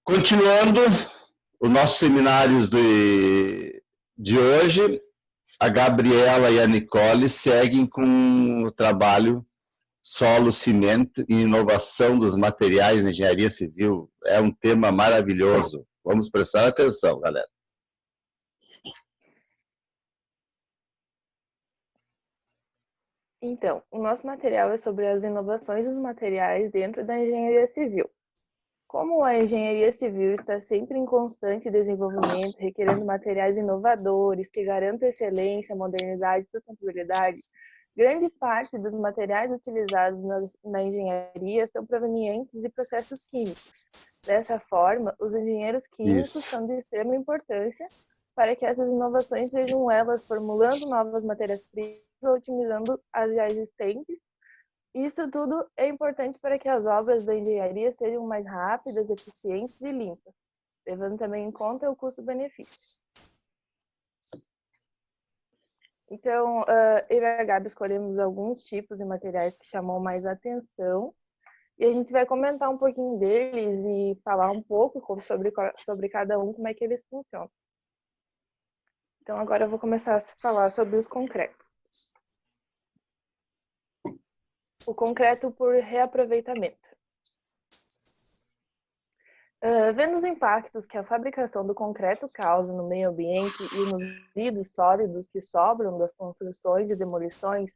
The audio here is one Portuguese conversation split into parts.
Continuando os nossos seminários de hoje, a Gabriela e a Nicole seguem com o trabalho Solo, Cimento e Inovação dos Materiais na Engenharia Civil. É um tema maravilhoso. Vamos prestar atenção, galera. Então, o nosso material é sobre as inovações dos materiais dentro da engenharia civil. Como a engenharia civil está sempre em constante desenvolvimento, requerendo materiais inovadores que garantam excelência, modernidade e sustentabilidade, grande parte dos materiais utilizados na engenharia são provenientes de processos químicos. Dessa forma, os engenheiros químicos são de extrema importância para que essas inovações sejam elas formulando novas matérias-primas ou otimizando as já existentes. Isso tudo é importante para que as obras da engenharia sejam mais rápidas, eficientes e limpas, levando também em conta o custo-benefício. Então, eu e a Gabi escolhemos alguns tipos de materiais que chamam mais atenção e a gente vai comentar um pouquinho deles e falar um pouco sobre cada um, como é que eles funcionam. Então, agora eu vou começar a falar sobre os concretos. O concreto por reaproveitamento. Vendo os impactos que a fabricação do concreto causa no meio ambiente e nos resíduos sólidos que sobram das construções e demolições,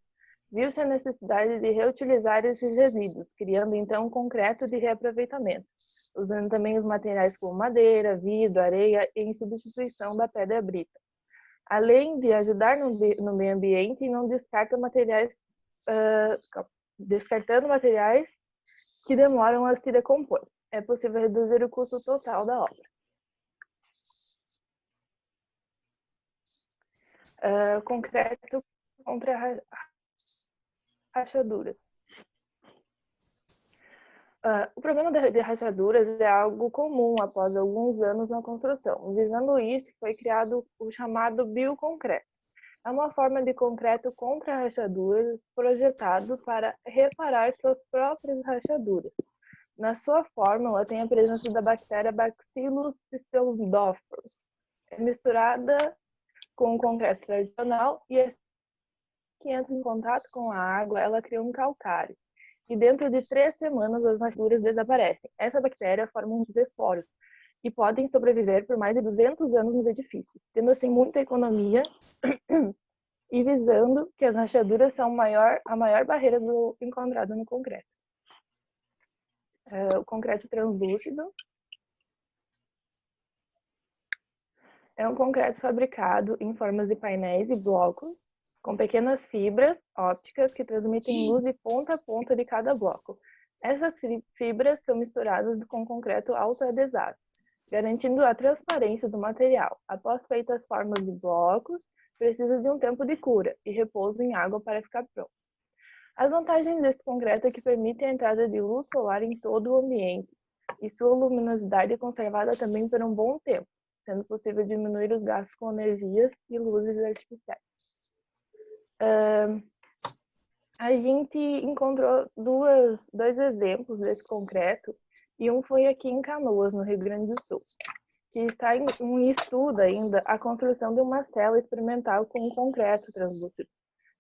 viu-se a necessidade de reutilizar esses resíduos, criando então um concreto de reaproveitamento, usando também os materiais como madeira, vidro, areia em substituição da pedra brita. Além de ajudar no meio ambiente e não descartando materiais que demoram a se decompor. É possível reduzir o custo total da obra. Concreto contra rachaduras. O problema de rachaduras é algo comum após alguns anos na construção. Visando isso, foi criado o chamado bioconcreto. É uma forma de concreto contra rachaduras projetado para reparar suas próprias rachaduras. Na sua fórmula, tem a presença da bactéria Bacillus staphylococcus. É misturada com o concreto tradicional e assim que entra em contato com a água, ela cria um calcário. E dentro de 3 semanas, as rachaduras desaparecem. Essa bactéria forma uns esporos que podem sobreviver por mais de 200 anos nos edifícios, tendo assim muita economia e visando que as rachaduras são a maior barreira encontrada no concreto. O concreto translúcido é um concreto fabricado em formas de painéis e blocos, com pequenas fibras ópticas que transmitem luz de ponta a ponta de cada bloco. Essas fibras são misturadas com concreto autoadesável, garantindo a transparência do material. Após feitas as formas de blocos, precisa de um tempo de cura e repouso em água para ficar pronto. As vantagens desse concreto é que permitem a entrada de luz solar em todo o ambiente e sua luminosidade é conservada também por um bom tempo, sendo possível diminuir os gastos com energias e luzes artificiais. A gente encontrou dois exemplos desse concreto e um foi aqui em Canoas, no Rio Grande do Sul, que está em estudo ainda a construção de uma cela experimental com concreto translúcido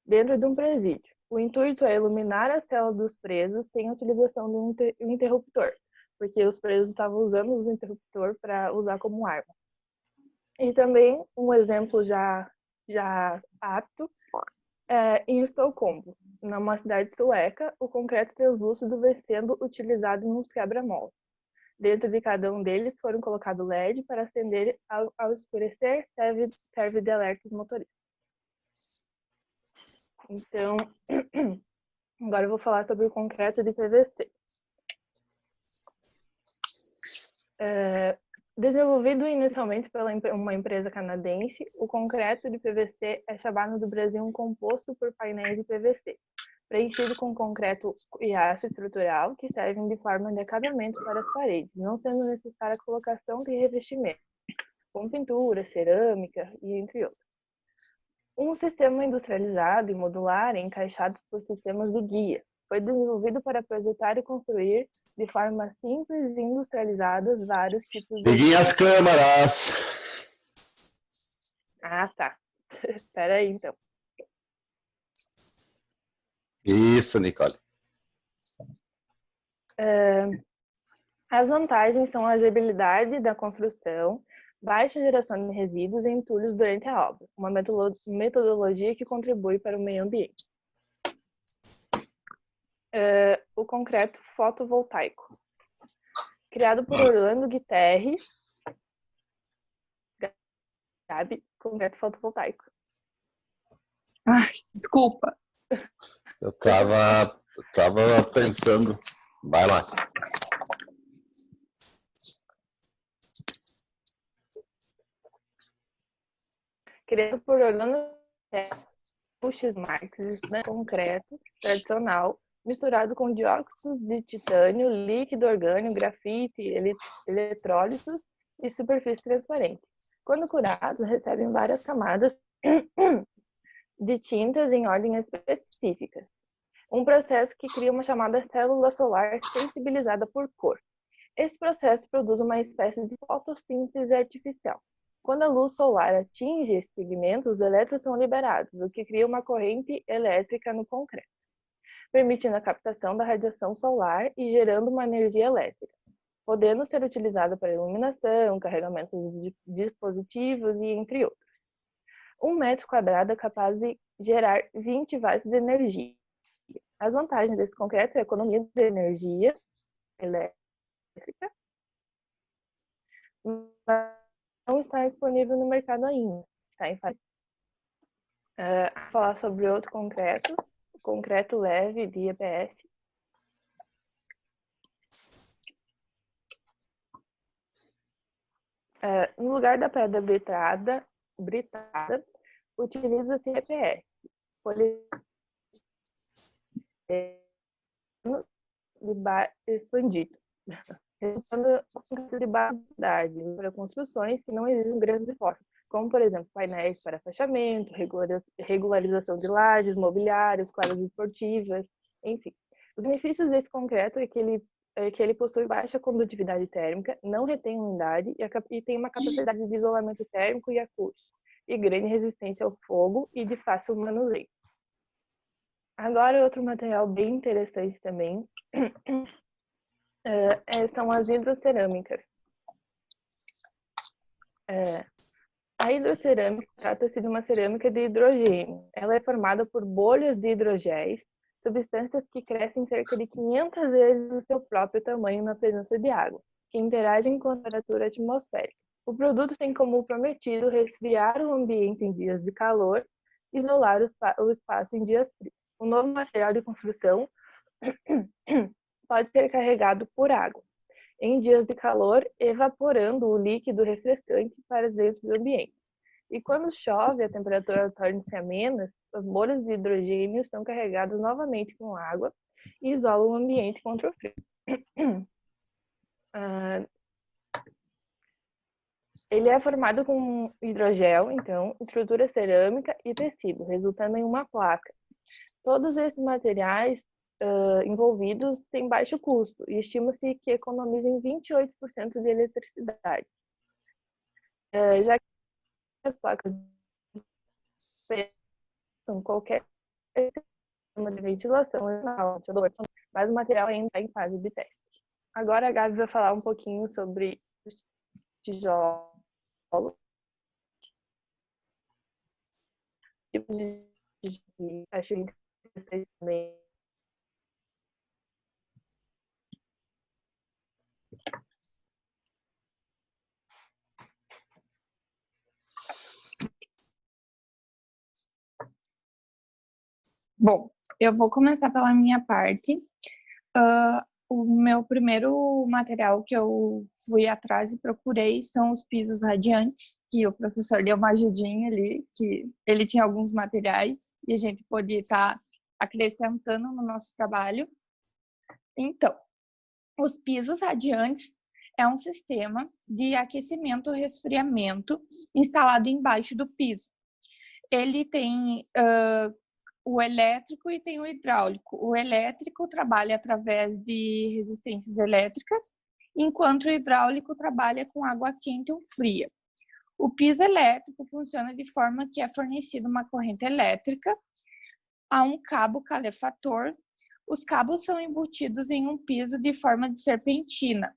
dentro de um presídio. O intuito é iluminar a cela dos presos sem a utilização de um interruptor, porque os presos estavam usando o interruptor para usar como arma. E também um exemplo já apto em Estocolmo, numa cidade sueca, o concreto translúcido vem sendo utilizado nos quebra-molas. Dentro de cada um deles foram colocados LED para acender ao escurecer, serve de alerta dos motoristas. Então, agora eu vou falar sobre o concreto de PVC. Desenvolvido inicialmente por uma empresa canadense, o concreto de PVC é chamado no Brasil um composto por painéis de PVC, preenchido com concreto e aço estrutural que servem de forma de acabamento para as paredes, não sendo necessária a colocação de revestimento, como pintura, cerâmica e entre outros. Um sistema industrializado e modular é encaixado por sistemas de guia, Foi desenvolvido para projetar e construir de forma simples e industrializada vários tipos de... Liguem as câmeras. Ah, tá. Espera aí, então. Isso, Nicole. As vantagens são a agilidade da construção, baixa geração de resíduos e entulhos durante a obra, uma metodologia que contribui para o meio ambiente. O concreto fotovoltaico. Criado por Orlando Guiterres, Gabi, concreto fotovoltaico. Ai, desculpa. Eu tava pensando. Vai lá. Criado por Orlando X-Marx, concreto tradicional, misturado com dióxidos de titânio, líquido orgânico, grafite, eletrólitos e superfície transparente. Quando curados, recebem várias camadas de tintas em ordem específica. Um processo que cria uma chamada célula solar sensibilizada por cor. Esse processo produz uma espécie de fotossíntese artificial. Quando a luz solar atinge esse pigmento, os elétrons são liberados, o que cria uma corrente elétrica no concreto, permitindo a captação da radiação solar e gerando uma energia elétrica, podendo ser utilizada para iluminação, carregamento de dispositivos e entre outros. 1 metro quadrado é capaz de gerar 20 watts de energia. As vantagens desse concreto é a economia de energia elétrica, não está disponível no mercado ainda. Está em fase. Falar sobre outro concreto, o concreto leve de EPS. No lugar da pedra britada, utiliza-se EPS, expandido, resultando de baixa densidade para construções que não exigem grandes esforços, como, por exemplo, painéis para fechamento, regularização de lajes, mobiliários, quadras esportivas, enfim. Os benefícios desse concreto é que ele possui baixa condutividade térmica, não retém umidade e tem uma capacidade de isolamento térmico e acústico, e grande resistência ao fogo e de fácil manuseio. Agora, outro material bem interessante também são as hidrocerâmicas. A hidrocerâmica trata-se de uma cerâmica de hidrogênio. Ela é formada por bolhas de hidrogéis, substâncias que crescem cerca de 500 vezes o seu próprio tamanho na presença de água, que interagem com a temperatura atmosférica. O produto tem como prometido resfriar o ambiente em dias de calor e isolar o espaço em dias frios. O novo material de construção pode ser carregado por água em dias de calor, evaporando o líquido refrescante para dentro do ambiente. E quando chove, a temperatura torna-se amena, as bolhas de hidrogênio são carregadas novamente com água e isolam o ambiente contra o frio. Ele é formado com hidrogel, então, estrutura cerâmica e tecido, resultando em uma placa. Todos esses materiais envolvidos têm baixo custo e estima-se que economizem 28% de eletricidade. Já que as placas são qualquer sistema de ventilação, mas o material ainda está em fase de teste. Agora a Gabi vai falar um pouquinho sobre os tijolos. Acho interessante também. Bom, eu vou começar pela minha parte. O meu primeiro material que eu fui atrás e procurei são os pisos radiantes, que o professor deu uma ajudinha ali, que ele tinha alguns materiais e a gente podia estar acrescentando no nosso trabalho. Então, os pisos radiantes é um sistema de aquecimento e resfriamento instalado embaixo do piso. Ele tem o elétrico e tem o hidráulico. O elétrico trabalha através de resistências elétricas, enquanto o hidráulico trabalha com água quente ou fria. O piso elétrico funciona de forma que é fornecida uma corrente elétrica a um cabo calefator. Os cabos são embutidos em um piso de forma de serpentina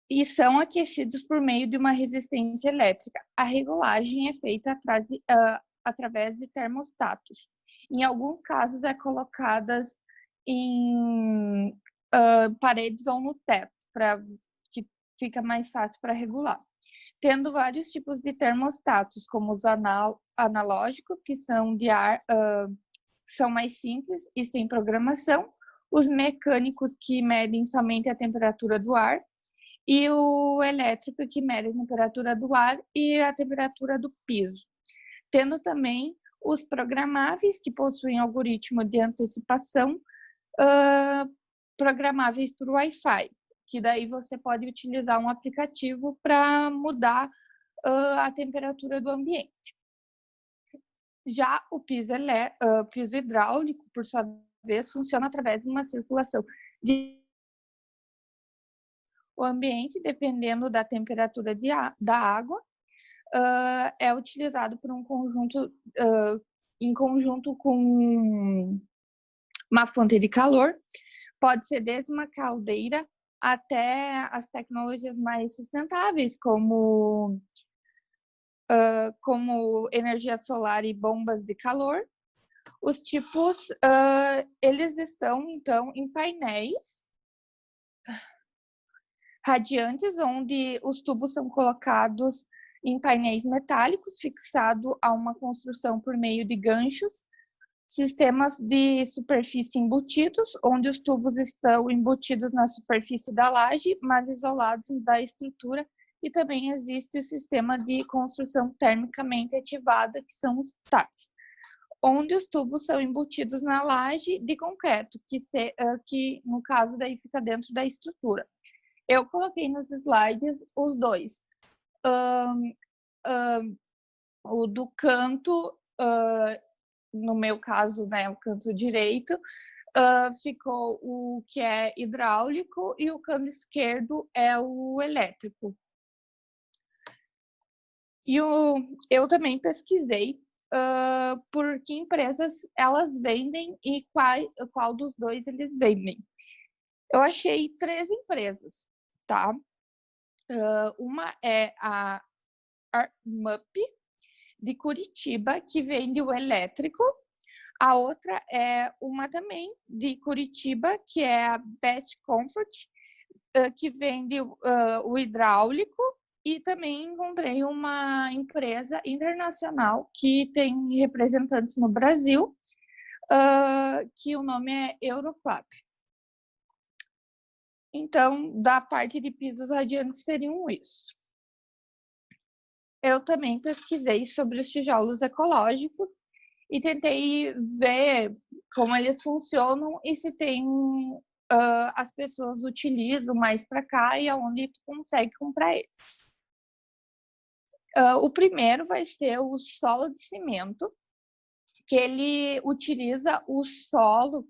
e são aquecidos por meio de uma resistência elétrica. A regulagem é feita através de termostatos. Em alguns casos, é colocadas em paredes ou no teto, para que fica mais fácil para regular. Tendo vários tipos de termostatos, como os analógicos, que são de ar, são mais simples e sem programação, os mecânicos, que medem somente a temperatura do ar, e o elétrico, que mede a temperatura do ar e a temperatura do piso. Tendo também os programáveis, que possuem algoritmo de antecipação, programáveis por Wi-Fi, que daí você pode utilizar um aplicativo para mudar a temperatura do ambiente. Já o piso hidráulico, por sua vez, funciona através de uma circulação o ambiente, dependendo da temperatura da água, é utilizado por um conjunto, em conjunto com uma fonte de calor. Pode ser desde uma caldeira até as tecnologias mais sustentáveis, como energia solar e bombas de calor. Os tipos, eles estão, então, em painéis radiantes, onde os tubos são colocados em painéis metálicos, fixado a uma construção por meio de ganchos, sistemas de superfície embutidos, onde os tubos estão embutidos na superfície da laje, mas isolados da estrutura, e também existe o sistema de construção termicamente ativada, que são os TACs, onde os tubos são embutidos na laje de concreto, que no caso daí fica dentro da estrutura. Eu coloquei nos slides os dois. O do canto, no meu caso, né, o canto direito, ficou o que é hidráulico e o canto esquerdo é o elétrico. E eu também pesquisei por que empresas elas vendem e qual dos dois eles vendem. Eu achei 3 empresas, tá? Uma é a Armup, de Curitiba, que vende o elétrico. A outra é uma também de Curitiba, que é a Best Comfort, que vende o hidráulico. E também encontrei uma empresa internacional que tem representantes no Brasil, que o nome é Euroclap. Então, da parte de pisos radiantes seriam isso. Eu também pesquisei sobre os tijolos ecológicos e tentei ver como eles funcionam e se tem as pessoas utilizam mais para cá e aonde tu consegue comprar eles. O primeiro vai ser o solo de cimento, que ele utiliza o solo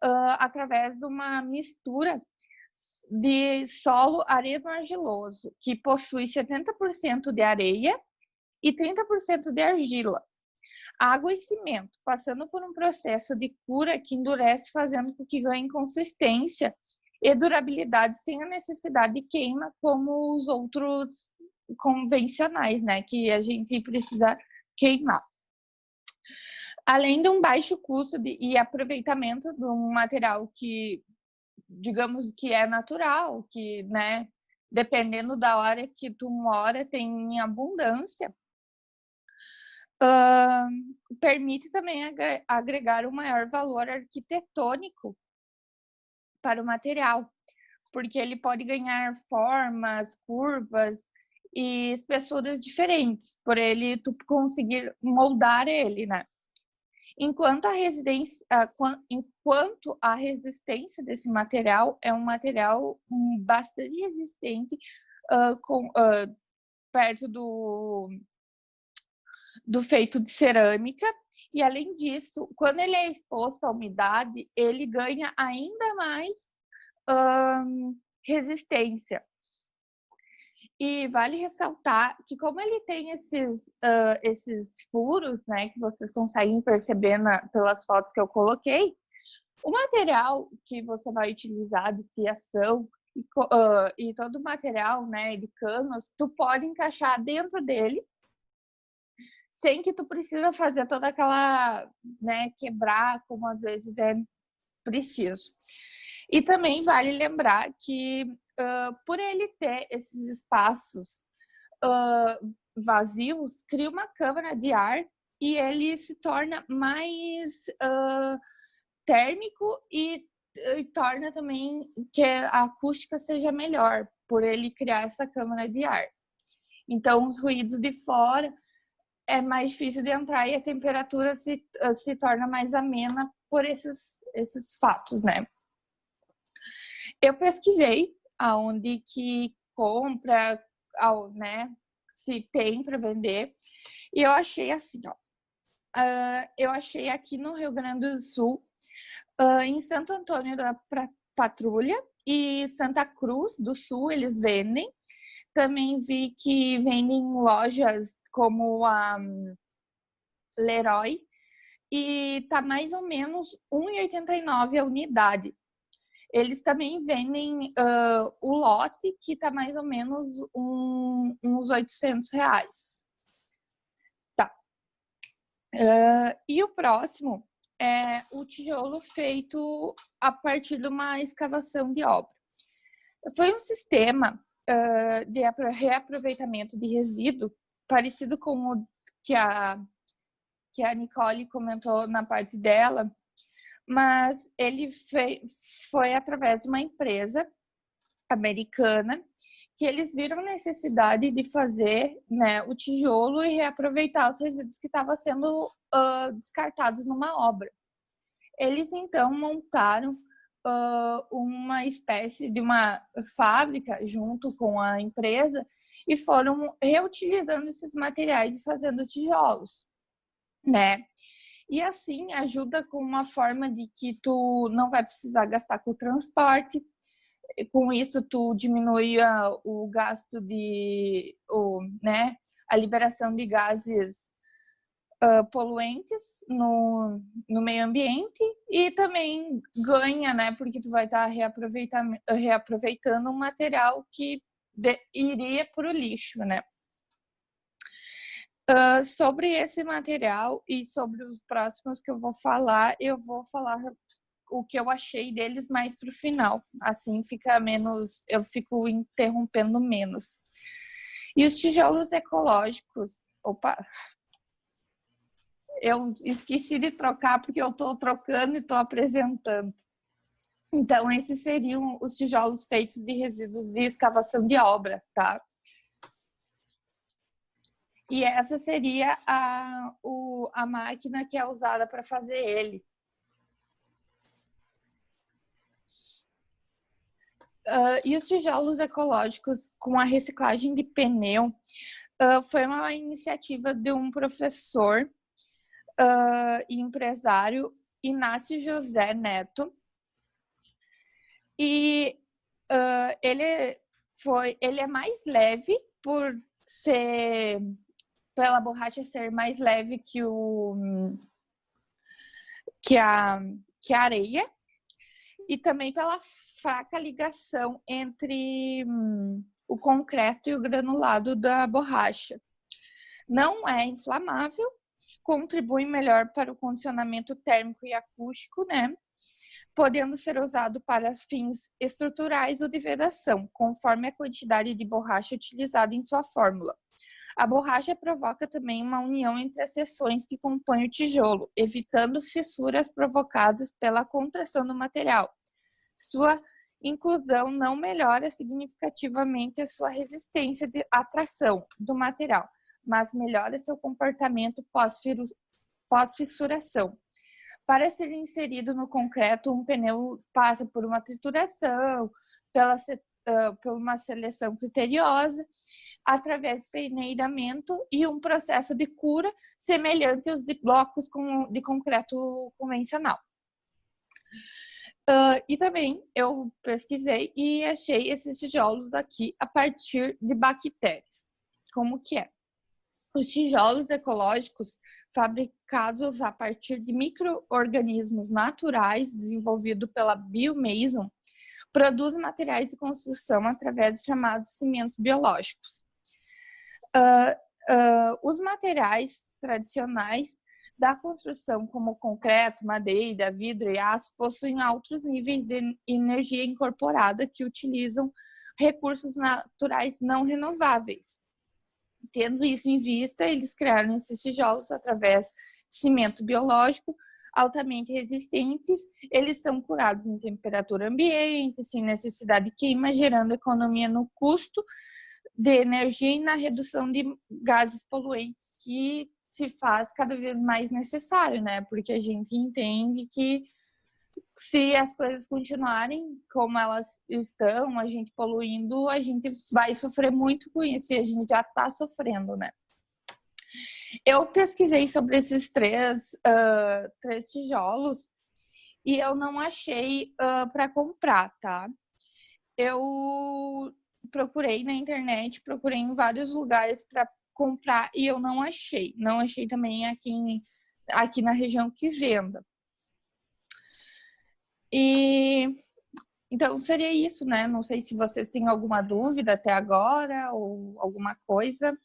através de uma mistura de solo areno-argiloso, que possui 70% de areia e 30% de argila, água e cimento, passando por um processo de cura que endurece, fazendo com que ganhe consistência e durabilidade sem a necessidade de queima, como os outros convencionais, né, que a gente precisa queimar. Além de um baixo custo e aproveitamento de um material que, digamos, que é natural, que, né, dependendo da área que tu mora, tem em abundância, permite também agregar um maior valor arquitetônico para o material, porque ele pode ganhar formas, curvas e espessuras diferentes, por ele tu conseguir moldar ele, né? Enquanto a resistência desse material é um material bastante resistente perto do feito de cerâmica. E, além disso, quando ele é exposto à umidade, ele ganha ainda mais resistência. E vale ressaltar que, como ele tem esses furos, né, que vocês conseguem perceber pelas fotos que eu coloquei, o material que você vai utilizar de fiação e todo o material, né, de canos, tu pode encaixar dentro dele, sem que tu precisa fazer toda aquela, né, quebrar, como às vezes é preciso. E também vale lembrar que, por ele ter esses espaços vazios, cria uma câmara de ar e ele se torna mais térmico e torna também que a acústica seja melhor, por ele criar essa câmara de ar. Então, os ruídos de fora é mais difícil de entrar e a temperatura se torna mais amena por esses fatos, né? Eu pesquisei aonde que compra, né, se tem para vender, e eu achei assim, ó. Eu achei aqui no Rio Grande do Sul, em Santo Antônio da Patrulha e Santa Cruz do Sul, eles vendem. Também vi que vendem em lojas como a Leroy, e tá mais ou menos R$1,89 a unidade. Eles também vendem o lote, que tá mais ou menos uns R$800. Tá. E o próximo é o tijolo feito a partir de uma escavação de obra. Foi um sistema de reaproveitamento de resíduo, parecido com o que a Nicole comentou na parte dela, mas ele foi através de uma empresa americana que eles viram necessidade de fazer, né, o tijolo e reaproveitar os resíduos que estavam sendo descartados numa obra. Eles, então, montaram uma espécie de uma fábrica junto com a empresa e foram reutilizando esses materiais e fazendo tijolos, né? E assim ajuda com uma forma de que tu não vai precisar gastar com o transporte. Com isso, tu diminui o gasto né, a liberação de gases poluentes no meio ambiente, e também ganha, né, porque tu vai estar reaproveitando um material que iria para o lixo, né? Sobre esse material e sobre os próximos que eu vou falar o que eu achei deles mais para o final. Assim fica menos, eu fico interrompendo menos. E os tijolos ecológicos, eu esqueci de trocar porque eu estou trocando e estou apresentando. Então, esses seriam os tijolos feitos de resíduos de escavação de obra, tá? E essa seria a máquina que é usada para fazer ele. E os tijolos ecológicos com a reciclagem de pneu foi uma iniciativa de um professor e empresário, Inácio José Neto. E ele é mais leve pela borracha ser mais leve que a areia, e também pela fraca ligação entre o concreto e o granulado da borracha. Não é inflamável, contribui melhor para o condicionamento térmico e acústico, né? Podendo ser usado para fins estruturais ou de vedação, conforme a quantidade de borracha utilizada em sua fórmula. A borracha provoca também uma união entre as seções que compõem o tijolo, evitando fissuras provocadas pela contração do material. Sua inclusão não melhora significativamente a sua resistência de atração do material, mas melhora seu comportamento pós-fissuração. Para ser inserido no concreto, um pneu passa por uma trituração, por uma seleção criteriosa, através de peneiramento e um processo de cura semelhante aos de blocos de concreto convencional. E também eu pesquisei e achei esses tijolos aqui a partir de bactérias. Como que é? Os tijolos ecológicos fabricados a partir de micro-organismos naturais desenvolvidos pela Biomason produzem materiais de construção através dos chamados cimentos biológicos. Os materiais tradicionais da construção, como concreto, madeira, vidro e aço, possuem altos níveis de energia incorporada que utilizam recursos naturais não renováveis. Tendo isso em vista, eles criaram esses tijolos através de cimento biológico altamente resistentes. Eles são curados em temperatura ambiente, sem necessidade de queima, gerando economia no custo de energia e na redução de gases poluentes, que se faz cada vez mais necessário, né? Porque a gente entende que se as coisas continuarem como elas estão, a gente poluindo, a gente vai sofrer muito com isso, e a gente já está sofrendo, né? Eu pesquisei sobre esses três tijolos e eu não achei para comprar, tá? Eu procurei na internet, procurei em vários lugares para comprar e eu não achei. Não achei também aqui na região que venda. E então seria isso, né? Não sei se vocês têm alguma dúvida até agora ou alguma coisa.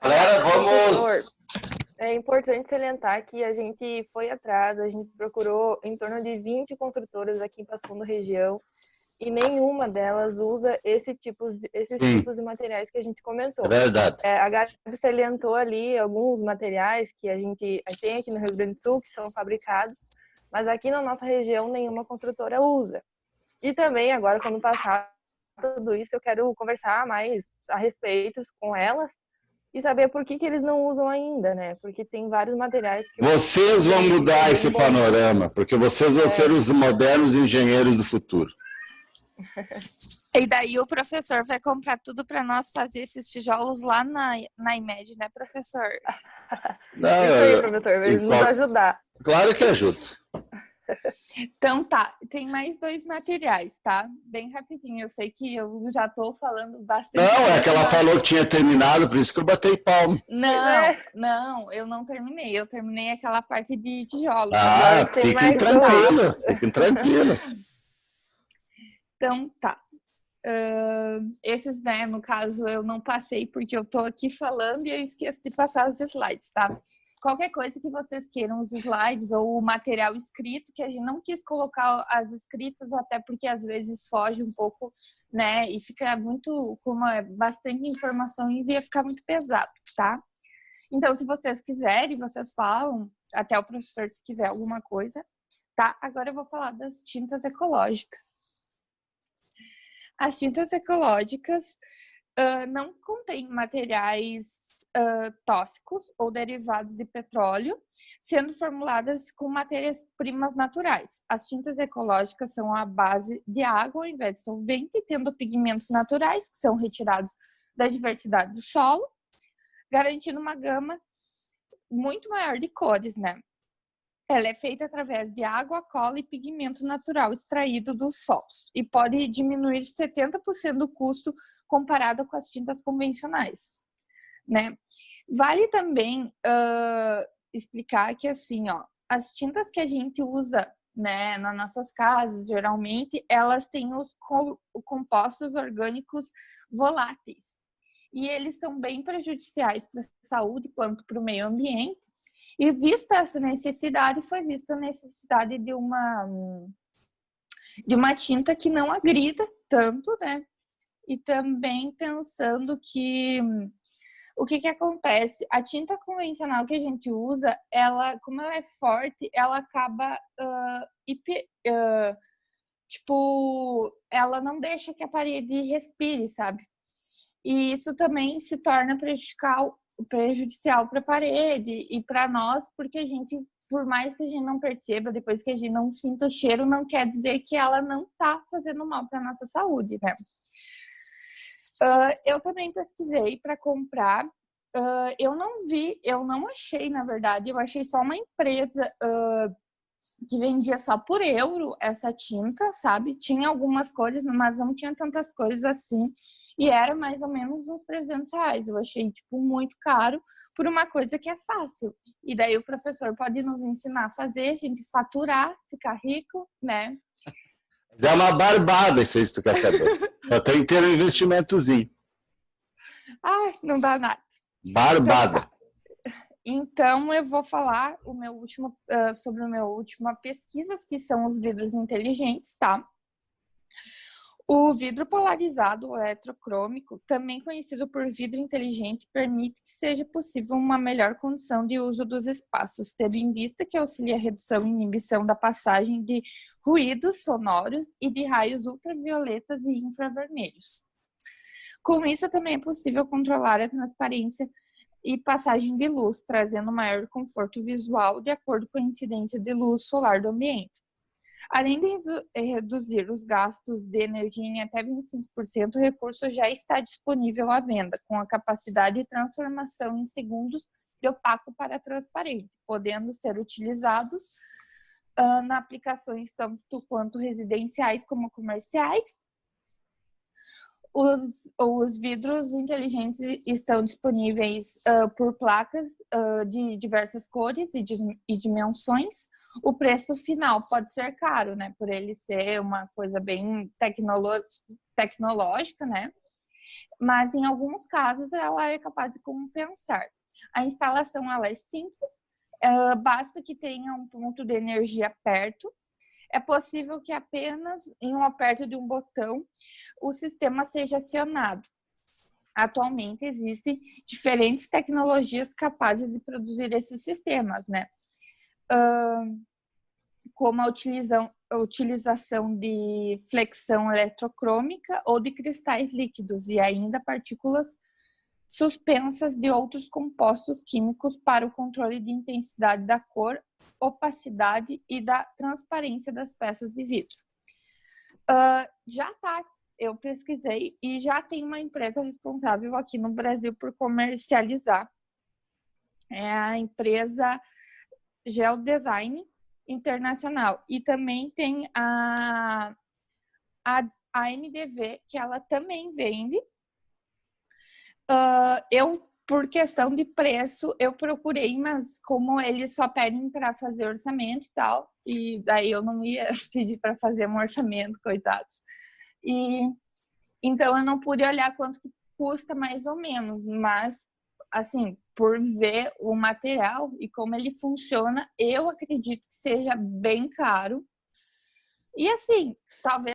Galera, Professor, vamos... é importante salientar que a gente foi atrás, a gente procurou em torno de 20 construtoras aqui em Passo Fundo região e nenhuma delas usa esses tipos de materiais que a gente comentou. É verdade. A Gabi salientou ali alguns materiais que a gente tem aqui no Rio Grande do Sul, que são fabricados, mas aqui na nossa região nenhuma construtora usa. E também, agora, quando passar tudo isso, eu quero conversar mais a respeito com elas e saber por que eles não usam ainda, né? Porque tem vários materiais que... Vocês vão mudar esse panorama, porque vocês vão ser os modernos engenheiros do futuro. E daí o professor vai comprar tudo para nós fazer esses tijolos lá na IMED, né, professor? Não, isso aí, professor, vai nos ajudar. Claro que ajuda. Então tá, tem mais 2 materiais, tá? Bem rapidinho, eu sei que eu já tô falando bastante. Não, é que ela falou que tinha terminado, por isso que eu botei palma. Não, eu não terminei. Eu terminei aquela parte de tijolos. Ah, fiquem tranquilo, fiquem tranquilo. Então tá. Esses, né, no caso, eu não passei porque eu tô aqui falando e eu esqueço de passar os slides, tá? Qualquer coisa que vocês queiram, os slides ou o material escrito, que a gente não quis colocar as escritas, até porque às vezes foge um pouco, né? E fica muito, como é bastante informações, ia ficar muito pesado, tá? Então, se vocês quiserem, vocês falam, até o professor se quiser alguma coisa, tá? Agora eu vou falar das tintas ecológicas. As tintas ecológicas não contêm materiais tóxicos ou derivados de petróleo, sendo formuladas com matérias-primas naturais. As tintas ecológicas são à base de água ao invés de solvente, tendo pigmentos naturais que são retirados da diversidade do solo, garantindo uma gama muito maior de cores, né? Ela é feita através de água, cola e pigmento natural extraído dos solos e pode diminuir 70% do custo comparado com as tintas convencionais, né? Vale também explicar que, assim, ó, as tintas que a gente usa, né, nas nossas casas, geralmente, elas têm os compostos orgânicos voláteis e eles são bem prejudiciais para a saúde quanto para o meio ambiente. E vista essa necessidade, foi vista a necessidade de uma tinta que não agrida tanto, né? E também pensando que o que acontece? A tinta convencional que a gente usa, ela, como ela é forte, ela acaba ela não deixa que a parede respire, sabe? E isso também se torna prejudicial para a parede e para nós, porque a gente, por mais que a gente não perceba, depois que a gente não sinta o cheiro, não quer dizer que ela não está fazendo mal para a nossa saúde, né? Eu também pesquisei para comprar. Eu não achei, na verdade, eu achei só uma empresa que vendia só por euro essa tinta, sabe? Tinha algumas cores, mas não tinha tantas cores assim. E era mais ou menos uns R$300. Eu achei, tipo, muito caro por uma coisa que é fácil. E daí o professor pode nos ensinar a fazer, a gente faturar, ficar rico, né? É uma barbada isso aí, se tu quer saber. Só tem que ter um investimentozinho. Ai, não dá nada. Barbada. Então, tá. Então, eu vou falar sobre a minha última pesquisa, que são os vidros inteligentes, tá? O vidro polarizado eletrocrômico, também conhecido por vidro inteligente, permite que seja possível uma melhor condição de uso dos espaços, tendo em vista que auxilia a redução e inibição da passagem de ruídos sonoros e de raios ultravioletas e infravermelhos. Com isso, também é possível controlar a transparência e passagem de luz, trazendo maior conforto visual de acordo com a incidência de luz solar do ambiente. Além de reduzir os gastos de energia em até 25%, o recurso já está disponível à venda, com a capacidade de transformação em segundos de opaco para transparente, podendo ser utilizados na aplicações tanto quanto residenciais como comerciais. Os vidros inteligentes estão disponíveis por placas de diversas cores e dimensões. O preço final pode ser caro, né? Por ele ser uma coisa bem tecnológica, né? Mas em alguns casos ela é capaz de compensar. A instalação ela é simples, basta que tenha um ponto de energia perto. É possível que apenas em um aperto de um botão o sistema seja acionado. Atualmente existem diferentes tecnologias capazes de produzir esses sistemas, né? Como a utilização de flexão eletrocrômica ou de cristais líquidos e ainda partículas suspensas de outros compostos químicos para o controle de intensidade da cor, opacidade e da transparência das peças de vidro. Eu pesquisei e já tem uma empresa responsável aqui no Brasil por comercializar. É a empresa Geodesign Internacional. E também tem a MDV, que ela também vende. Por questão de preço, eu procurei, mas como eles só pedem para fazer orçamento e tal, e daí eu não ia pedir para fazer um orçamento, coitados. E então eu não pude olhar quanto que custa mais ou menos, mas assim, por ver o material e como ele funciona, eu acredito que seja bem caro. E assim, talvez